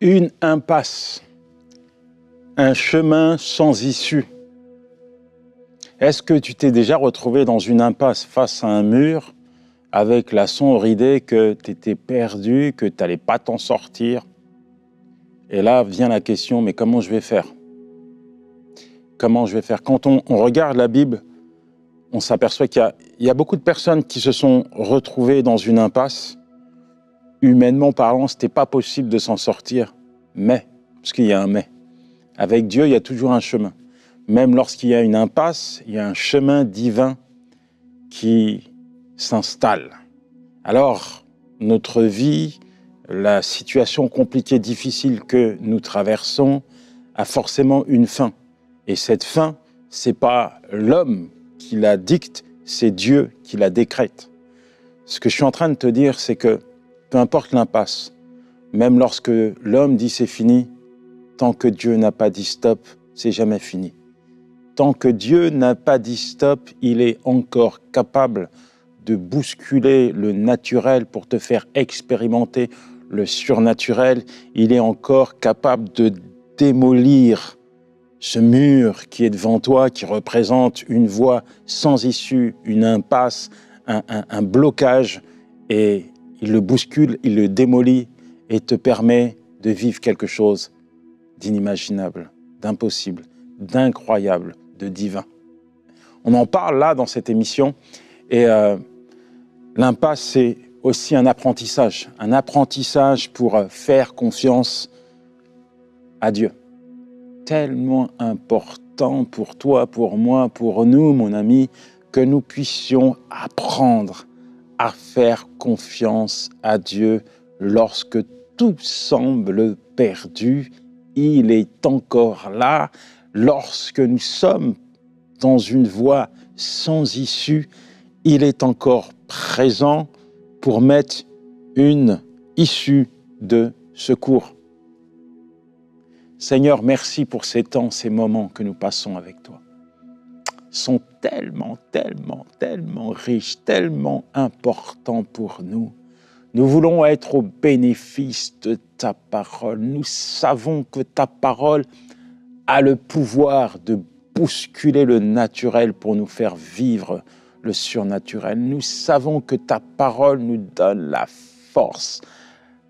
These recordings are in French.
Une impasse, un chemin sans issue. Est-ce que tu t'es déjà retrouvé dans une impasse face à un mur avec la sombre idée que tu étais perdu, que tu n'allais pas t'en sortir? Et là vient la question, mais comment je vais faire? Comment je vais faire? Quand on regarde la Bible, on s'aperçoit qu'il y a beaucoup de personnes qui se sont retrouvées dans une impasse. Humainement parlant, ce n'était pas possible de s'en sortir. Mais, parce qu'il y a un mais, avec Dieu, il y a toujours un chemin. Même lorsqu'il y a une impasse, il y a un chemin divin qui s'installe. Alors, notre vie, la situation compliquée, difficile que nous traversons, a forcément une fin. Et cette fin, ce n'est pas l'homme qui la dicte, c'est Dieu qui la décrète. Ce que je suis en train de te dire, c'est que peu importe l'impasse, même lorsque l'homme dit c'est fini, tant que Dieu n'a pas dit stop, c'est jamais fini. Tant que Dieu n'a pas dit stop, il est encore capable de bousculer le naturel pour te faire expérimenter le surnaturel. Il est encore capable de démolir ce mur qui est devant toi, qui représente une voie sans issue, une impasse, un blocage, et il le bouscule, il le démolit et te permet de vivre quelque chose d'inimaginable, d'impossible, d'incroyable, de divin. On en parle là dans cette émission et l'impasse, c'est aussi un apprentissage pour faire confiance à Dieu. Tellement important pour toi, pour moi, pour nous, mon ami, que nous puissions apprendre à faire confiance à Dieu lorsque tout semble perdu. Il est encore là. Lorsque nous sommes dans une voie sans issue, il est encore présent pour mettre une issue de secours. Seigneur, merci pour ces temps, ces moments que nous passons avec toi. Ils sont tellement riches, tellement importants pour nous. Nous voulons être au bénéfice de ta parole. Nous savons que ta parole a le pouvoir de bousculer le naturel pour nous faire vivre le surnaturel. Nous savons que ta parole nous donne la force,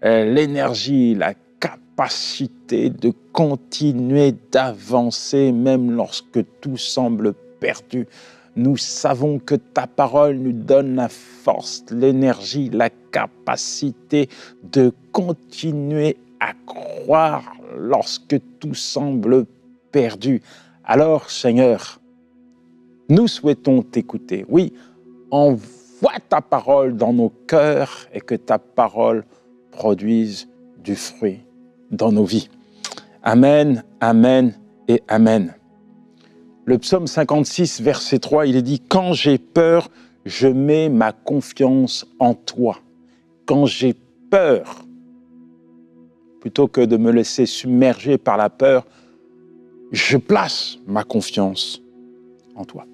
l'énergie, la capacité de continuer d'avancer même lorsque tout semble perdu. Nous savons que ta parole nous donne la force, l'énergie, la capacité de continuer à croire lorsque tout semble perdu. Alors, Seigneur, nous souhaitons t'écouter. Oui, envoie ta parole dans nos cœurs et que ta parole produise du fruit dans nos vies. Amen, amen et amen. Le psaume 56, verset 3, il est dit « Quand j'ai peur, je mets ma confiance en toi. » Quand j'ai peur, plutôt que de me laisser submerger par la peur, je place ma confiance en toi.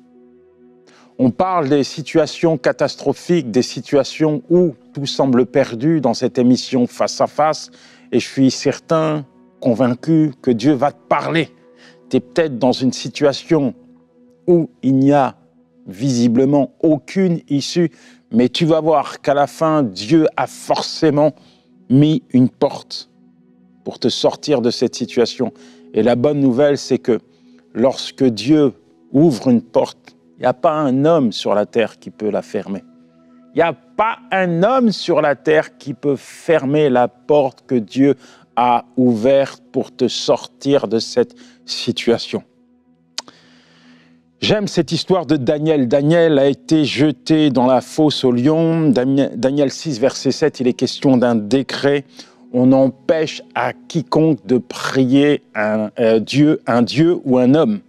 On parle des situations catastrophiques, des situations où tout semble perdu dans cette émission Face à Face, et je suis certain, convaincu que Dieu va te parler. Tu es peut-être dans une situation où il n'y a visiblement aucune issue, mais tu vas voir qu'à la fin, Dieu a forcément mis une porte pour te sortir de cette situation. Et la bonne nouvelle, c'est que lorsque Dieu ouvre une porte, il n'y a pas un homme sur la terre qui peut la fermer. Il n'y a pas un homme sur la terre qui peut fermer la porte que Dieu a ouverte pour te sortir de cette situation. J'aime cette histoire de Daniel. Daniel a été jeté dans la fosse aux lions. Daniel 6, verset 7, il est question d'un décret. On empêche à quiconque de prier un Dieu ou un homme.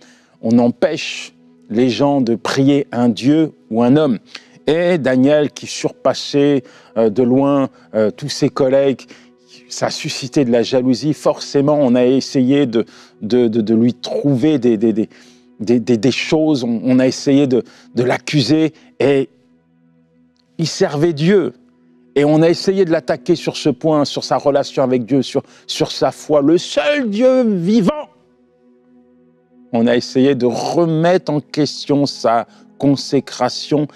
On empêche les gens de prier un Dieu ou un homme. Et Daniel, qui surpassait de loin tous ses collègues, ça a suscité de la jalousie. Forcément, on a essayé de lui trouver des choses. On a essayé de l'accuser. Et il servait Dieu. Et on a essayé de l'attaquer sur ce point, sur sa relation avec Dieu, sur sa foi, le seul Dieu vivant. On a essayé de remettre en question sa consécration.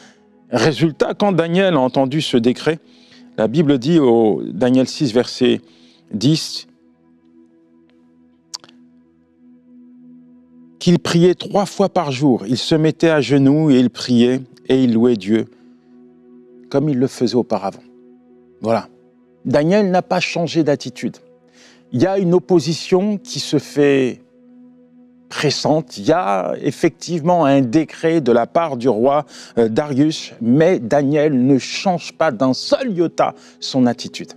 Résultat, quand Daniel a entendu ce décret, la Bible dit au Daniel 6, verset 10, qu'il priait 3 fois par jour. Il se mettait à genoux et il priait et il louait Dieu comme il le faisait auparavant. Voilà. Daniel n'a pas changé d'attitude. Il y a une opposition qui se fait pressante. Il y a effectivement un décret de la part du roi Darius, mais Daniel ne change pas d'un seul iota son attitude.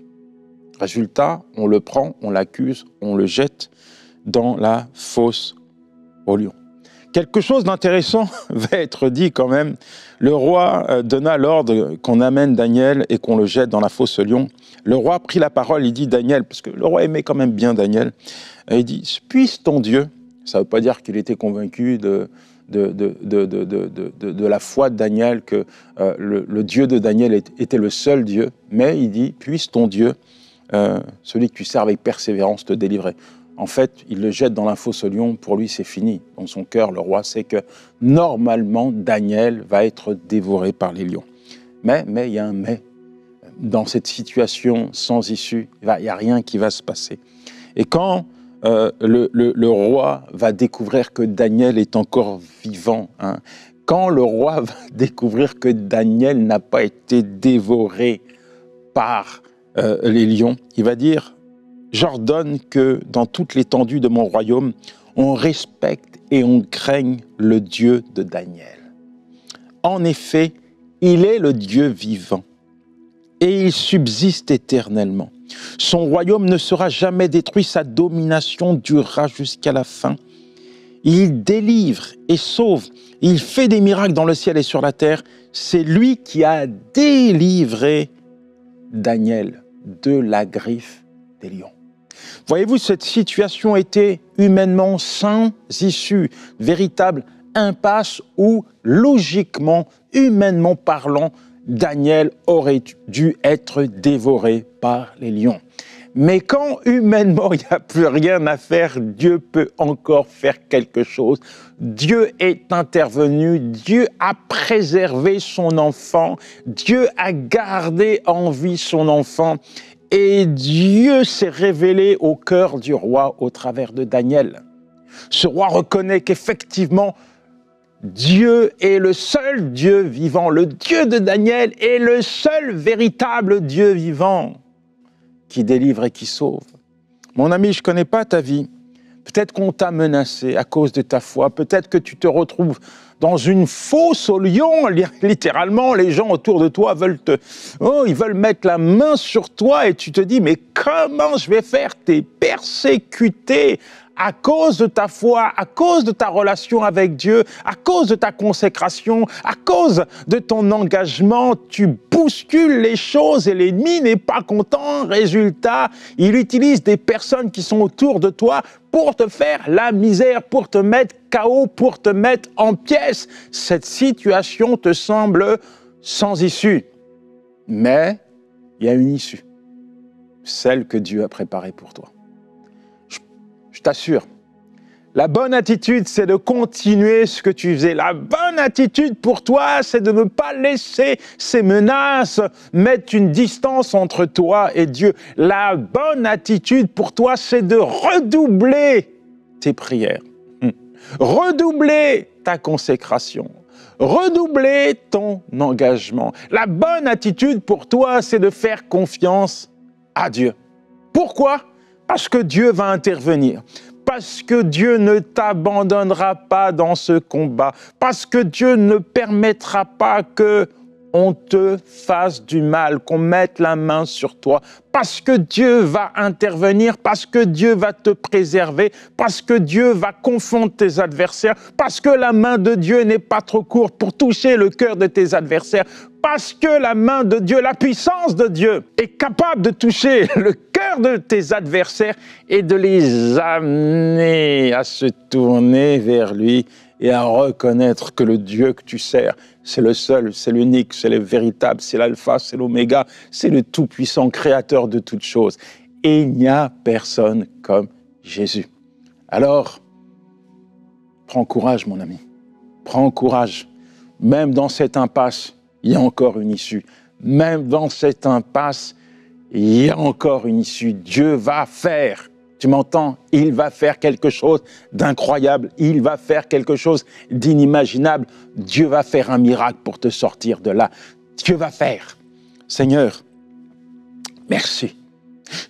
Résultat, on le prend, on l'accuse, on le jette dans la fosse au lion. Quelque chose d'intéressant va être dit quand même. Le roi donna l'ordre qu'on amène Daniel et qu'on le jette dans la fosse au lion. Le roi prit la parole, il dit Daniel, parce que le roi aimait quand même bien Daniel, et il dit « Puisse ton Dieu », ça ne veut pas dire qu'il était convaincu de la foi de Daniel, que le Dieu de Daniel était le seul Dieu, mais il dit « Puisse ton Dieu, celui que tu sers avec persévérance, te délivrer ». En fait, il le jette dans la fosse au lion, pour lui c'est fini. Dans son cœur, le roi sait que normalement, Daniel va être dévoré par les lions. Mais il y a un mais. Dans cette situation sans issue, il n'y a rien qui va se passer. Et quand le roi va découvrir que Daniel est encore vivant, hein, quand le roi va découvrir que Daniel n'a pas été dévoré par les lions, il va dire « J'ordonne que dans toute l'étendue de mon royaume, on respecte et on craigne le Dieu de Daniel. En effet, il est le Dieu vivant et il subsiste éternellement. Son royaume ne sera jamais détruit, sa domination durera jusqu'à la fin. Il délivre et sauve, il fait des miracles dans le ciel et sur la terre. C'est lui qui a délivré Daniel de la griffe des lions. » Voyez-vous, cette situation était humainement sans issue, véritable impasse où, logiquement, humainement parlant, Daniel aurait dû être dévoré par les lions. Mais quand humainement il n'y a plus rien à faire, Dieu peut encore faire quelque chose. Dieu est intervenu, Dieu a préservé son enfant, Dieu a gardé en vie son enfant. Et Dieu s'est révélé au cœur du roi au travers de Daniel. Ce roi reconnaît qu'effectivement, Dieu est le seul Dieu vivant. Le Dieu de Daniel est le seul véritable Dieu vivant qui délivre et qui sauve. Mon ami, je ne connais pas ta vie. Peut-être qu'on t'a menacé à cause de ta foi. Peut-être que tu te retrouves dans une fosse au lion. Littéralement, les gens autour de toi ils veulent mettre la main sur toi et tu te dis, mais comment je vais faire? T'es persécuté à cause de ta foi, à cause de ta relation avec Dieu, à cause de ta consécration, à cause de ton engagement. Tu bouscules les choses et l'ennemi n'est pas content. Résultat, il utilise des personnes qui sont autour de toi pour te faire la misère, pour te mettre KO, pour te mettre en pièces. Cette situation te semble sans issue. Mais il y a une issue, celle que Dieu a préparée pour toi. Je t'assure, la bonne attitude, c'est de continuer ce que tu faisais. La bonne attitude pour toi, c'est de ne pas laisser ces menaces mettre une distance entre toi et Dieu. La bonne attitude pour toi, c'est de redoubler tes prières, redoubler ta consécration, redoubler ton engagement. La bonne attitude pour toi, c'est de faire confiance à Dieu. Pourquoi ? Parce que Dieu va intervenir, parce que Dieu ne t'abandonnera pas dans ce combat, parce que Dieu ne permettra pas qu'on te fasse du mal, qu'on mette la main sur toi, parce que Dieu va intervenir, parce que Dieu va te préserver, parce que Dieu va confondre tes adversaires, parce que la main de Dieu n'est pas trop courte pour toucher le cœur de tes adversaires, parce que la main de Dieu, la puissance de Dieu est capable de toucher le cœur de tes adversaires et de les amener à se tourner vers lui et à reconnaître que le Dieu que tu sers, c'est le seul, c'est l'unique, c'est le véritable, c'est l'alpha, c'est l'oméga, c'est le tout-puissant créateur de toutes choses. Et il n'y a personne comme Jésus. Alors, prends courage, mon ami. Prends courage. Même dans cette impasse, il y a encore une issue. Même dans cette impasse, il y a encore une issue. Dieu va faire. Tu m'entends? Il va faire quelque chose d'incroyable. Il va faire quelque chose d'inimaginable. Dieu va faire un miracle pour te sortir de là. Dieu va faire. Seigneur, merci.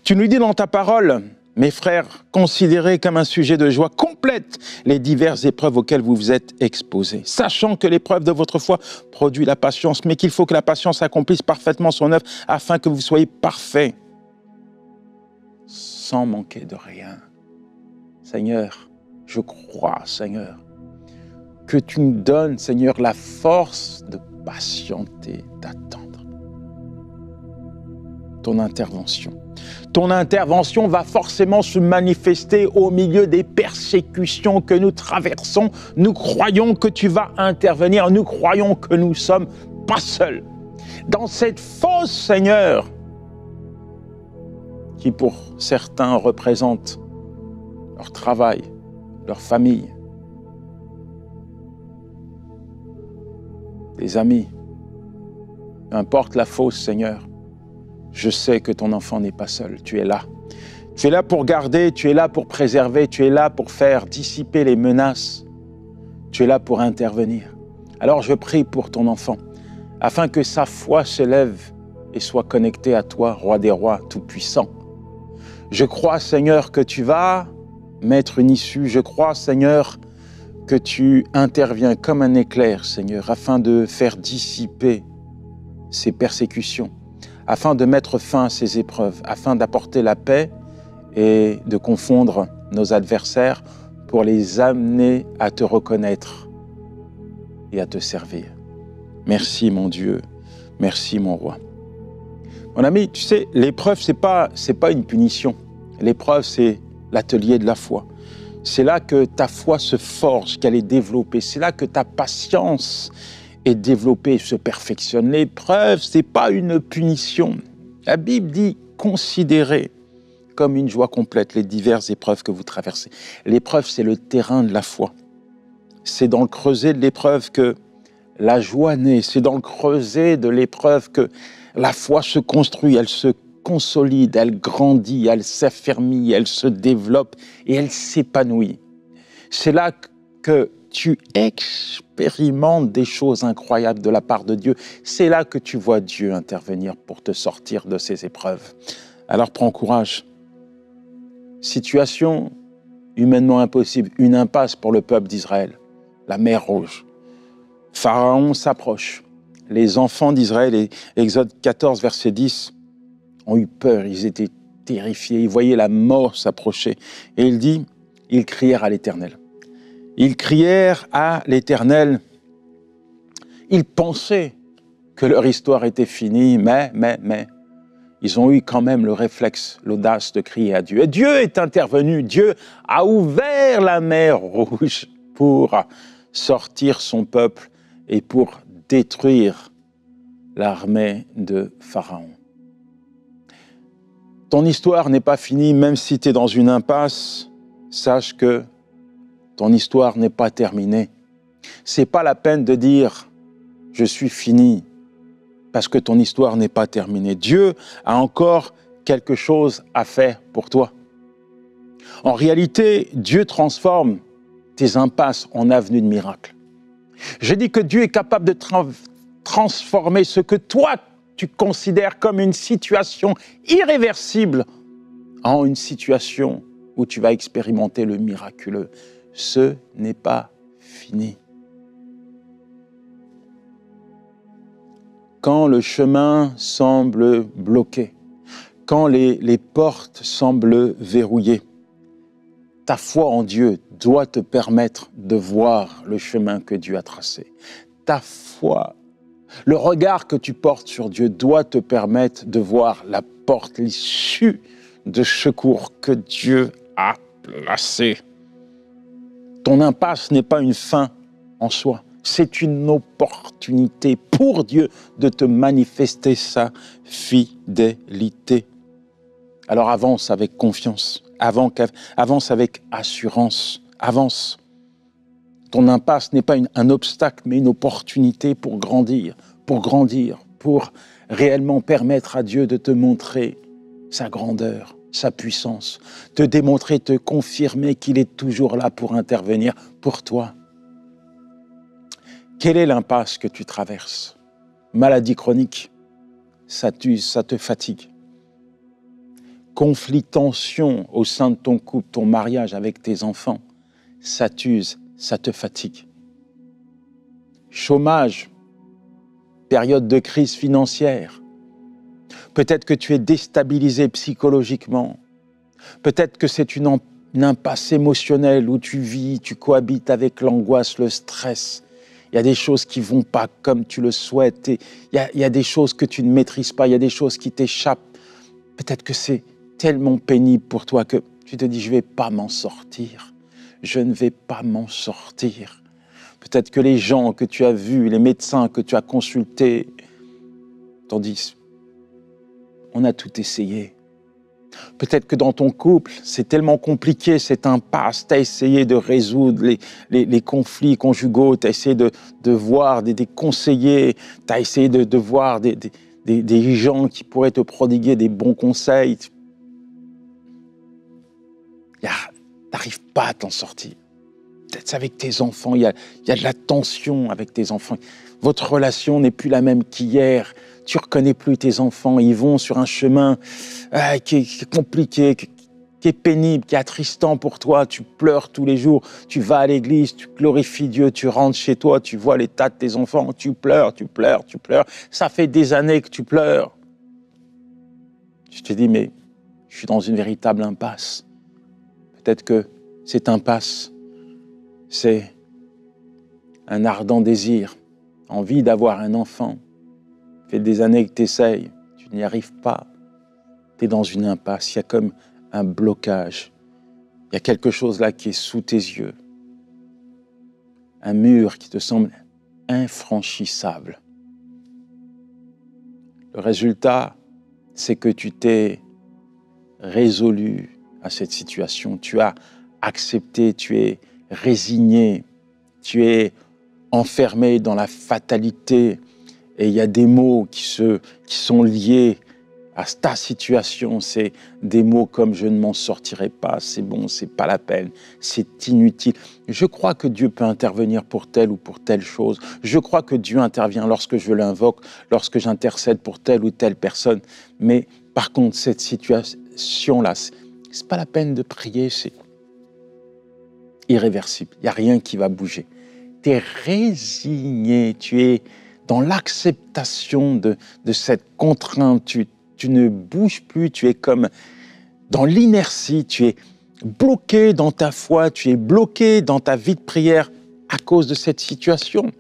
Tu nous dis dans ta parole, mes frères, considérez comme un sujet de joie complète les diverses épreuves auxquelles vous vous êtes exposés, sachant que l'épreuve de votre foi produit la patience, mais qu'il faut que la patience accomplisse parfaitement son œuvre afin que vous soyez parfaits, sans manquer de rien. Seigneur, je crois, Seigneur, que tu nous donnes, Seigneur, la force de patienter, d'attendre ton intervention. Ton intervention va forcément se manifester au milieu des persécutions que nous traversons. Nous croyons que tu vas intervenir. Nous croyons que nous ne sommes pas seuls. Dans cette fosse, Seigneur, qui pour certains représente leur travail, leur famille, des amis, peu importe la fosse, Seigneur, je sais que ton enfant n'est pas seul, tu es là. Tu es là pour garder, tu es là pour préserver, tu es là pour faire dissiper les menaces. Tu es là pour intervenir. Alors je prie pour ton enfant, afin que sa foi s'élève et soit connectée à toi, Roi des rois, tout-puissant. Je crois, Seigneur, que tu vas mettre une issue. Je crois, Seigneur, que tu interviens comme un éclair, Seigneur, afin de faire dissiper ces persécutions, afin de mettre fin à ces épreuves, afin d'apporter la paix et de confondre nos adversaires pour les amener à te reconnaître et à te servir. Merci, mon Dieu. Merci, mon roi. Mon ami, tu sais, l'épreuve, c'est pas une punition. L'épreuve, c'est l'atelier de la foi. C'est là que ta foi se forge, qu'elle est développée. C'est là que ta patience est développée et se perfectionne. L'épreuve, c'est pas une punition. La Bible dit « considérez comme une joie complète les diverses épreuves que vous traversez ». L'épreuve, c'est le terrain de la foi. C'est dans le creuset de l'épreuve que la joie naît. C'est dans le creuset de l'épreuve que la foi se construit, elle se consolide, elle grandit, elle s'affermit, elle se développe et elle s'épanouit. C'est là que tu expérimentes des choses incroyables de la part de Dieu. C'est là que tu vois Dieu intervenir pour te sortir de ces épreuves. Alors prends courage. Situation humainement impossible, une impasse pour le peuple d'Israël, la mer Rouge. Pharaon s'approche. Les enfants d'Israël, et Exode 14, verset 10, ont eu peur, ils étaient terrifiés, ils voyaient la mort s'approcher. Et il dit, ils crièrent à l'Éternel. Ils crièrent à l'Éternel. Ils pensaient que leur histoire était finie, mais, ils ont eu quand même le réflexe, l'audace de crier à Dieu. Et Dieu est intervenu, Dieu a ouvert la mer Rouge pour sortir son peuple et pour détruire l'armée de Pharaon. Ton histoire n'est pas finie, même si tu es dans une impasse, sache que ton histoire n'est pas terminée. C'est pas la peine de dire « je suis fini » parce que ton histoire n'est pas terminée. Dieu a encore quelque chose à faire pour toi. En réalité, Dieu transforme tes impasses en avenues de miracles. Je dis que Dieu est capable de transformer ce que toi, tu considères comme une situation irréversible en une situation où tu vas expérimenter le miraculeux. Ce n'est pas fini. Quand le chemin semble bloqué, quand les portes semblent verrouillées, ta foi en Dieu doit te permettre de voir le chemin que Dieu a tracé. Ta foi, le regard que tu portes sur Dieu doit te permettre de voir la porte, l'issue de secours que Dieu a placée. Ton impasse n'est pas une fin en soi, c'est une opportunité pour Dieu de te manifester sa fidélité. Alors avance avec confiance, avance avec assurance, avance. Ton impasse n'est pas un obstacle, mais une opportunité pour grandir, pour réellement permettre à Dieu de te montrer sa grandeur, sa puissance, te démontrer, te confirmer qu'il est toujours là pour intervenir pour toi. Quelle est l'impasse que tu traverses? Maladie chronique, ça t'use, ça te fatigue. Conflit, tension au sein de ton couple, ton mariage avec tes enfants, ça t'use, ça te fatigue. Chômage, période de crise financière. Peut-être que tu es déstabilisé psychologiquement. Peut-être que c'est une impasse émotionnelle où tu vis, tu cohabites avec l'angoisse, le stress. Il y a des choses qui ne vont pas comme tu le souhaites. Et il y a des choses que tu ne maîtrises pas, il y a des choses qui t'échappent. Peut-être que c'est tellement pénible pour toi que tu te dis « je ne vais pas m'en sortir ». Je ne vais pas m'en sortir. Peut-être que les gens que tu as vus, les médecins que tu as consultés, t'en disent, on a tout essayé. Peut-être que dans ton couple, c'est tellement compliqué, cette impasse, tu as essayé de résoudre les conflits conjugaux, tu as essayé de voir des conseillers, tu as essayé de voir des gens qui pourraient te prodiguer des bons conseils. Tu n'arrives pas à t'en sortir. Peut-être avec tes enfants, il y a de la tension avec tes enfants. Votre relation n'est plus la même qu'hier. Tu ne reconnais plus tes enfants. Ils vont sur un chemin qui est compliqué, qui est pénible, qui est attristant pour toi. Tu pleures tous les jours. Tu vas à l'église, tu glorifies Dieu, tu rentres chez toi, tu vois l'état de tes enfants. Tu pleures, tu pleures, tu pleures. Ça fait des années que tu pleures. Je te dis, mais je suis dans une véritable impasse. Peut-être que cette impasse, c'est un ardent désir, envie d'avoir un enfant. Ça fait des années que tu essayes, tu n'y arrives pas. Tu es dans une impasse, il y a comme un blocage. Il y a quelque chose là qui est sous tes yeux. Un mur qui te semble infranchissable. Le résultat, c'est que tu t'es résolu à cette situation. Tu as accepté, tu es résigné, tu es enfermé dans la fatalité et il y a des mots qui sont liés à ta situation. C'est des mots comme « je ne m'en sortirai pas »,« c'est bon, c'est pas la peine »,« c'est inutile ». Je crois que Dieu peut intervenir pour telle ou pour telle chose. Je crois que Dieu intervient lorsque je l'invoque, lorsque j'intercède pour telle ou telle personne. Mais par contre, cette situation-là, c'est pas la peine de prier, c'est irréversible. Il n'y a rien qui va bouger. Tu es résigné, tu es dans l'acceptation de cette contrainte. Tu ne bouges plus, tu es comme dans l'inertie, tu es bloqué dans ta foi, tu es bloqué dans ta vie de prière à cause de cette situation.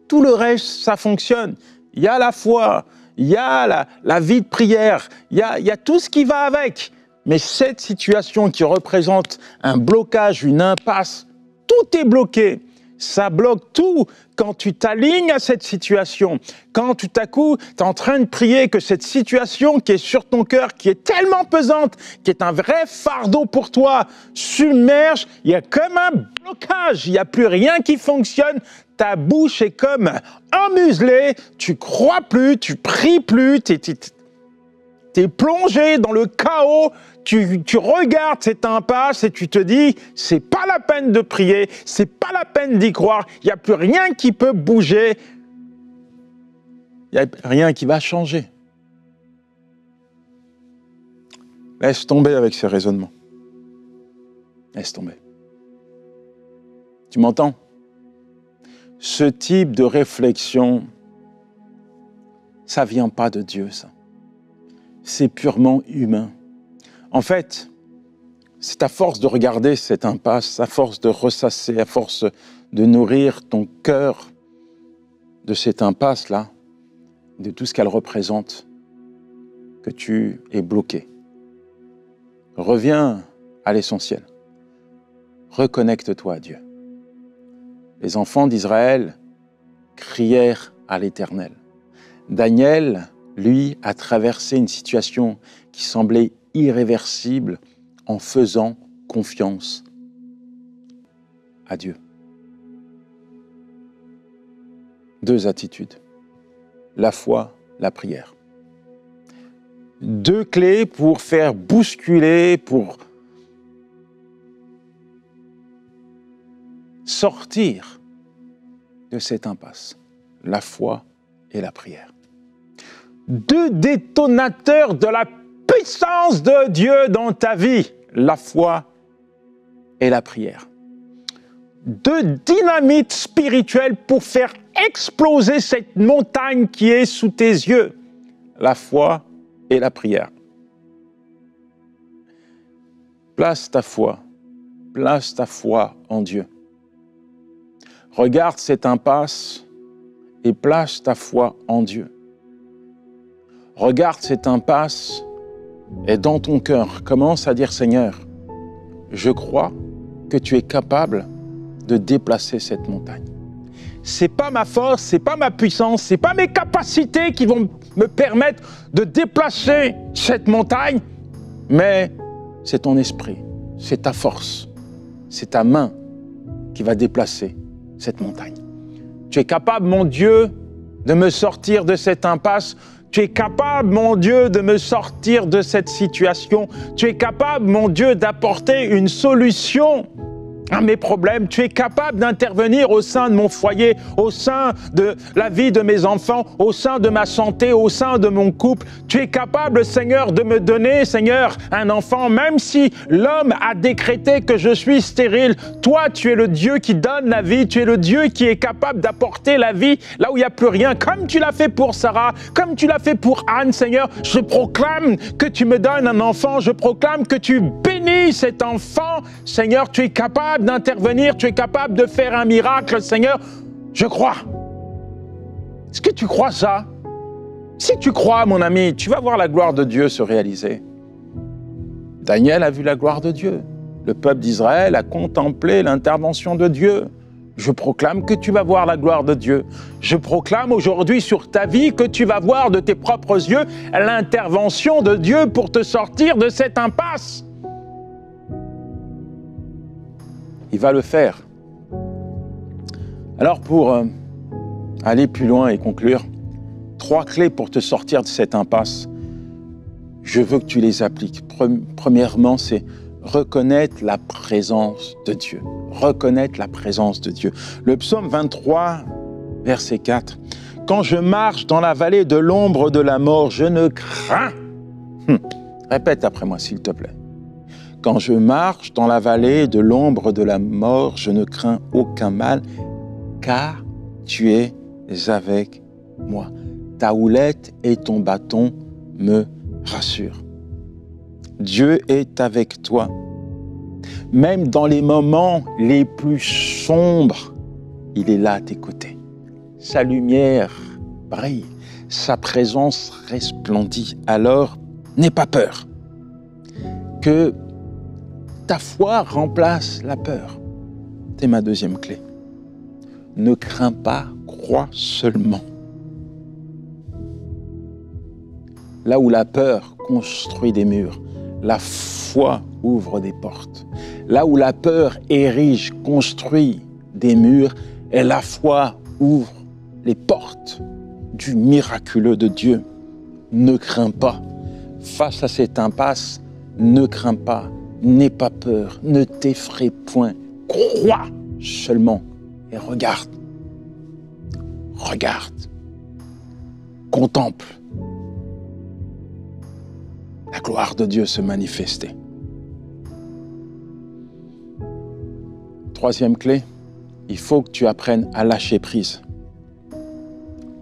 Tout le reste, ça fonctionne. Il y a la foi, il y a la vie de prière, il y a tout ce qui va avec. Mais cette situation qui représente un blocage, une impasse, tout est bloqué. Ça bloque tout quand tu t'alignes à cette situation. Quand tout à coup, tu es en train de prier que cette situation qui est sur ton cœur, qui est tellement pesante, qui est un vrai fardeau pour toi, submerge, il y a comme un blocage, il n'y a plus rien qui fonctionne. Ta bouche est comme emmuselée, tu crois plus, tu pries plus, tu es plongé dans le chaos, tu regardes cette impasse et tu te dis, c'est pas la peine de prier, c'est pas la peine d'y croire, il n'y a plus rien qui peut bouger, il n'y a rien qui va changer. Laisse tomber avec ces raisonnements. Laisse tomber. Tu m'entends? Ce type de réflexion, ça ne vient pas de Dieu, ça. c'est purement humain. En fait, c'est à force de regarder cette impasse, à force de ressasser, à force de nourrir ton cœur de cette impasse-là, de tout ce qu'elle représente, que tu es bloqué. Reviens à l'essentiel. Reconnecte-toi à Dieu. Les enfants d'Israël crièrent à l'Éternel. Daniel, lui, a traversé une situation qui semblait irréversible en faisant confiance à Dieu. Deux attitudes, la foi, la prière. Deux clés pour faire bousculer, pour sortir de cette impasse, la foi et la prière. Deux détonateurs de la puissance de Dieu dans ta vie, la foi et la prière. Deux dynamites spirituelles pour faire exploser cette montagne qui est sous tes yeux, la foi et la prière. Place ta foi en Dieu. Regarde cette impasse et place ta foi en Dieu. Regarde cette impasse et dans ton cœur, commence à dire, Seigneur, je crois que tu es capable de déplacer cette montagne. C'est pas ma force, c'est pas ma puissance, c'est pas mes capacités qui vont me permettre de déplacer cette montagne, mais c'est ton esprit, c'est ta force, c'est ta main qui va déplacer cette montagne. Tu es capable, mon Dieu, de me sortir de cette impasse. Tu es capable, mon Dieu, de me sortir de cette situation. Tu es capable, mon Dieu, d'apporter une solution à mes problèmes. Tu es capable d'intervenir au sein de mon foyer, au sein de la vie de mes enfants, au sein de ma santé, au sein de mon couple. Tu es capable, Seigneur, de me donner, Seigneur, un enfant, même si l'homme a décrété que je suis stérile. Toi, tu es le Dieu qui donne la vie. Tu es le Dieu qui est capable d'apporter la vie là où il n'y a plus rien. Comme tu l'as fait pour Sarah, comme tu l'as fait pour Anne, Seigneur, je proclame que tu me donnes un enfant. Je proclame que tu bénis cet enfant. Seigneur, tu es capable d'intervenir, tu es capable de faire un miracle, Seigneur, je crois. Est-ce que tu crois ça? Si tu crois, mon ami, tu vas voir la gloire de Dieu se réaliser. Daniel a vu la gloire de Dieu. Le peuple d'Israël a contemplé l'intervention de Dieu. Je proclame que tu vas voir la gloire de Dieu. Je proclame aujourd'hui sur ta vie que tu vas voir de tes propres yeux l'intervention de Dieu pour te sortir de cette impasse. Il va le faire. Alors pour aller plus loin et conclure, 3 clés pour te sortir de cette impasse. Je veux que tu les appliques. Premièrement, c'est reconnaître la présence de Dieu. Reconnaître la présence de Dieu. Le psaume 23, verset 4. « Quand je marche dans la vallée de l'ombre de la mort, je ne crains. » Répète après moi, s'il te plaît. Quand je marche dans la vallée de l'ombre de la mort, je ne crains aucun mal, car tu es avec moi. Ta houlette et ton bâton me rassurent. Dieu est avec toi. Même dans les moments les plus sombres, il est là à tes côtés. Sa lumière brille, sa présence resplendit. Alors, n'aie pas peur. Que ta foi remplace la peur. C'est ma deuxième clé. Ne crains pas, crois seulement. Là où la peur construit des murs, la foi ouvre des portes. Là où la peur érige, construit des murs, et la foi ouvre les portes du miraculeux de Dieu. Ne crains pas. Face à cette impasse, ne crains pas. N'aie pas peur, ne t'effraie point, crois seulement et regarde. Regarde, contemple la gloire de Dieu se manifester. Troisième clé, il faut que tu apprennes à lâcher prise,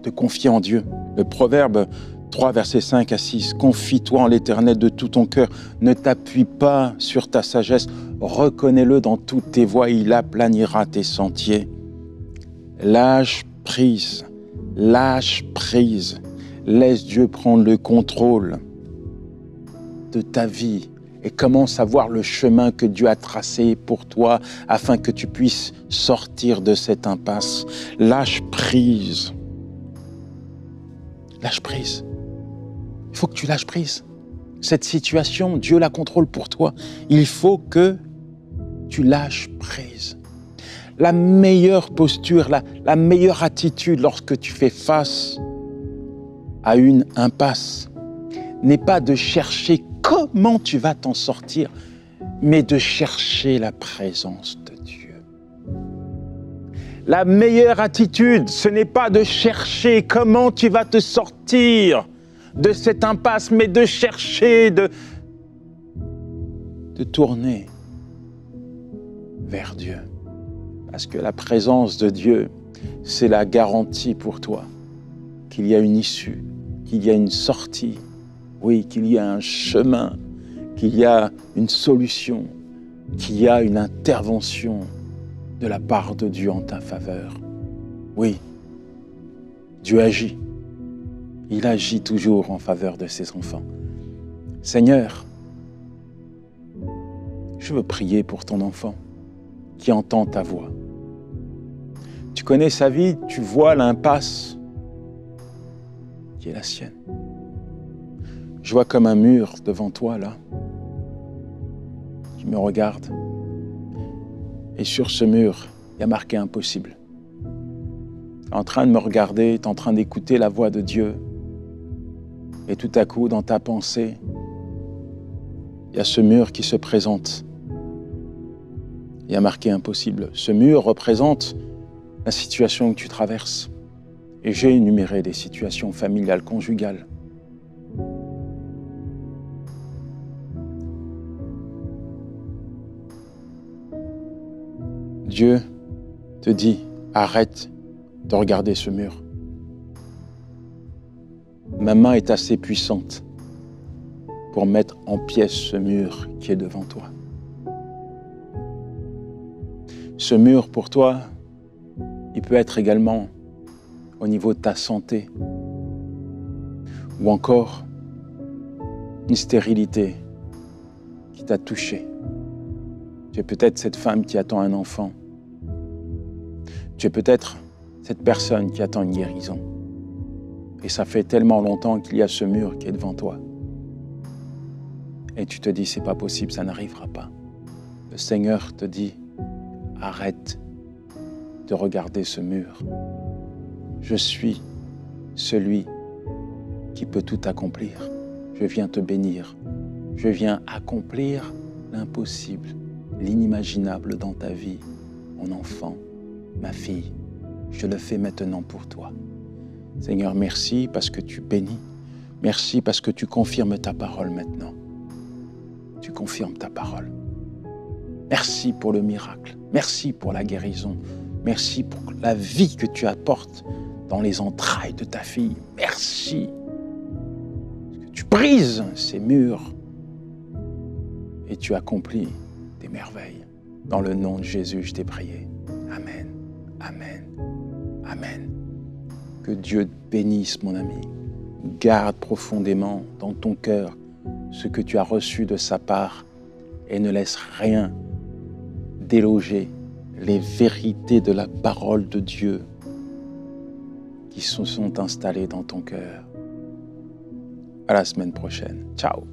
te confier en Dieu. Le proverbe 3, versets 5 à 6. Confie-toi en l'Éternel de tout ton cœur. Ne t'appuie pas sur ta sagesse. Reconnais-le dans toutes tes voies. Il aplanira tes sentiers. Lâche prise. Lâche prise. Laisse Dieu prendre le contrôle de ta vie et commence à voir le chemin que Dieu a tracé pour toi afin que tu puisses sortir de cette impasse. Lâche prise. Lâche prise. Il faut que tu lâches prise. Cette situation, Dieu la contrôle pour toi. Il faut que tu lâches prise. La meilleure posture, la meilleure attitude lorsque tu fais face à une impasse n'est pas de chercher comment tu vas t'en sortir, mais de chercher la présence de Dieu. La meilleure attitude, ce n'est pas de chercher comment tu vas te sortir de cette impasse, mais de chercher, de tourner vers Dieu. Parce que la présence de Dieu, c'est la garantie pour toi qu'il y a une issue, qu'il y a une sortie, oui, qu'il y a un chemin, qu'il y a une solution, qu'il y a une intervention de la part de Dieu en ta faveur. Oui, Dieu agit. Il agit toujours en faveur de ses enfants. Seigneur, je veux prier pour ton enfant qui entend ta voix. Tu connais sa vie, tu vois l'impasse qui est la sienne. Je vois comme un mur devant toi, là, qui me regarde. Et sur ce mur, il y a marqué impossible. Tu es en train de me regarder, tu es en train d'écouter la voix de Dieu. Et tout à coup, dans ta pensée, il y a ce mur qui se présente. Il y a marqué impossible. Ce mur représente la situation que tu traverses. Et j'ai énuméré des situations familiales, conjugales. Dieu te dit, arrête de regarder ce mur. Ma main est assez puissante pour mettre en pièces ce mur qui est devant toi. Ce mur, pour toi, il peut être également au niveau de ta santé ou encore une stérilité qui t'a touché. Tu es peut-être cette femme qui attend un enfant. Tu es peut-être cette personne qui attend une guérison. Et ça fait tellement longtemps qu'il y a ce mur qui est devant toi. Et tu te dis, c'est pas possible, ça n'arrivera pas. Le Seigneur te dit, arrête de regarder ce mur. Je suis celui qui peut tout accomplir. Je viens te bénir. Je viens accomplir l'impossible, l'inimaginable dans ta vie, mon enfant, ma fille. Je le fais maintenant pour toi. Seigneur, merci parce que tu bénis. Merci parce que tu confirmes ta parole maintenant. Tu confirmes ta parole. Merci pour le miracle. Merci pour la guérison. Merci pour la vie que tu apportes dans les entrailles de ta fille. Merci. Parce que tu brises ces murs et tu accomplis des merveilles. Dans le nom de Jésus, je t'ai prié. Amen. Amen. Amen. Que Dieu te bénisse, mon ami. Garde profondément dans ton cœur ce que tu as reçu de sa part et ne laisse rien déloger les vérités de la parole de Dieu qui se sont installées dans ton cœur. À la semaine prochaine. Ciao.